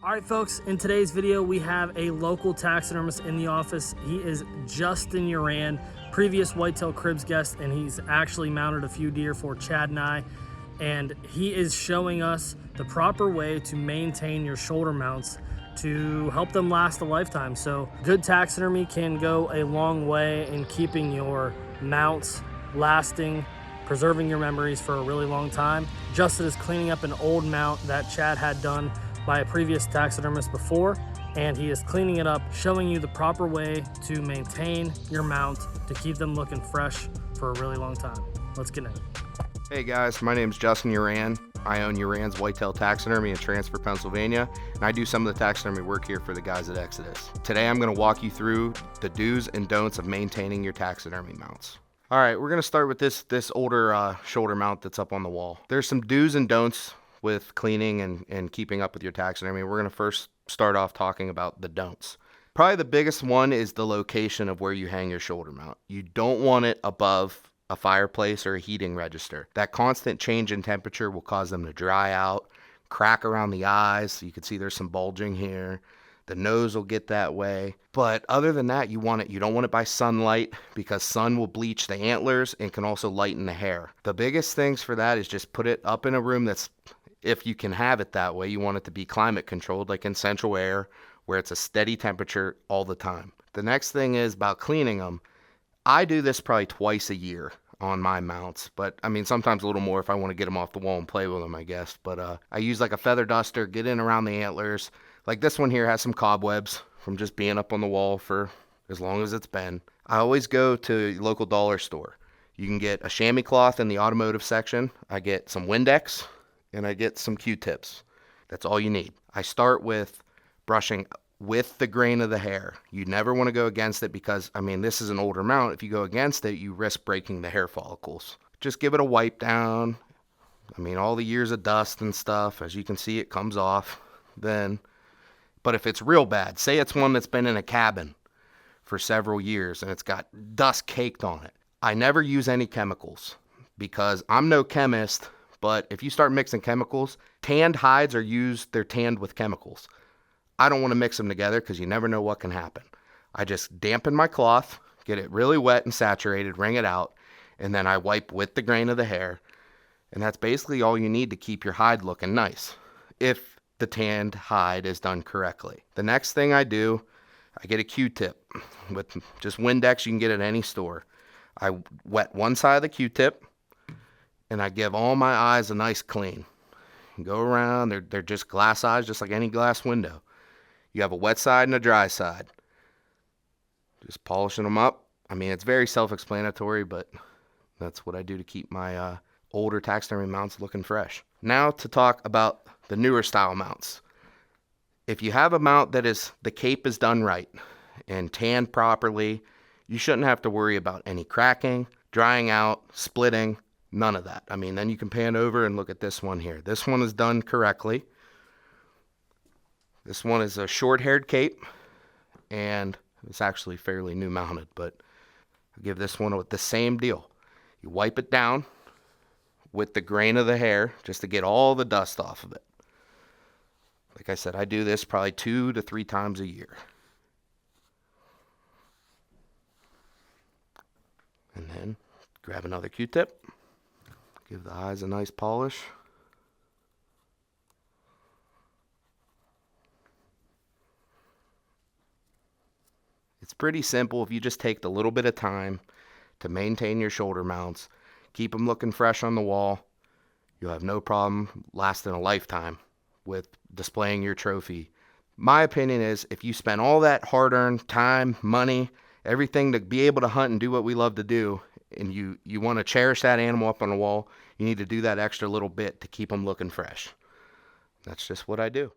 All right, folks, in today's video, we have a local taxidermist in the office. He is Justin Yuran, previous Whitetail Cribs guest, and he's actually mounted a few deer for Chad and I. And he is showing us the proper way to maintain your shoulder mounts to help them last a lifetime. So good taxidermy can go a long way in keeping your mounts lasting, preserving your memories for a really long time. Justin is cleaning up an old mount that Chad had done by a previous taxidermist before, and he is cleaning it up, showing you the proper way to maintain your mount to keep them looking fresh for a really long time. Let's get in it. Hey guys, my name is Justin Yuran. I own Yuran's Whitetail Taxidermy in Transfer, Pennsylvania, and I do some of the taxidermy work here for the guys at Exodus. Today I'm going to walk you through the do's and don'ts of maintaining your taxidermy mounts. All right, we're going to start with this older shoulder mount that's up on the wall. There's some do's and don'ts with cleaning and keeping up with your taxidermy. We're going to first start off talking about the don'ts. Probably the biggest one is the location of where you hang your shoulder mount. You don't want it above a fireplace or a heating register. That constant change in temperature will cause them to dry out, crack around the eyes. You can see there's some bulging here. The nose will get that way. But other than that, you don't want it by sunlight, because sun will bleach the antlers and can also lighten the hair. The biggest things for that is just put it up in a room that's, if you can have it that way, you want it to be climate controlled, like in central air, where it's a steady temperature all the time. The next thing is about cleaning them. I do this probably twice a year on my mounts, but I mean, sometimes a little more if I want to get them off the wall and play with them, I guess. But I use like a feather duster, get in around the antlers. Like this one here has some cobwebs from just being up on the wall for as long as it's been. I always go to local dollar store. You can get a chamois cloth in the automotive section. I get some Windex and I get some Q-tips. That's all you need. I start with brushing with the grain of the hair. You never want to go against it, because, I mean, this is an older mount. If you go against it, you risk breaking the hair follicles. Just give it a wipe down. I mean, all the years of dust and stuff, as you can see, it comes off then. But if it's real bad, say it's one that's been in a cabin for several years and it's got dust caked on it, I never use any chemicals, because I'm no chemist. But if you start mixing chemicals, tanned hides are used, they're tanned with chemicals. I don't want to mix them together, because you never know what can happen. I just dampen my cloth, get it really wet and saturated, wring it out, and then I wipe with the grain of the hair. And that's basically all you need to keep your hide looking nice, if the tanned hide is done correctly. The next thing I do, I get a Q-tip with just Windex. You can get it at any store. I wet one side of the Q-tip, and I give all my eyes a nice clean. Go around, they're just glass eyes, just like any glass window. You have a wet side and a dry side. Just polishing them up. I mean, it's very self-explanatory, but that's what I do to keep my older taxidermy mounts looking fresh. Now to talk about the newer style mounts. If you have a mount that is, the cape is done right and tanned properly, you shouldn't have to worry about any cracking, drying out, splitting. None of that. I mean, then you can pan over and look at this one here. This one is done correctly. This one is a short-haired cape, and it's actually fairly new mounted, but I'll give this one the same deal. You wipe it down with the grain of the hair just to get all the dust off of it. Like I said, I do this probably 2 to 3 times a year. And then grab another Q-tip. Give the eyes a nice polish. It's pretty simple if you just take the little bit of time to maintain your shoulder mounts, keep them looking fresh on the wall. You'll have no problem lasting a lifetime with displaying your trophy. My opinion is, if you spend all that hard-earned time, money, everything to be able to hunt and do what we love to do, and you want to cherish that animal up on the wall, you need to do that extra little bit to keep them looking fresh. That's just what I do.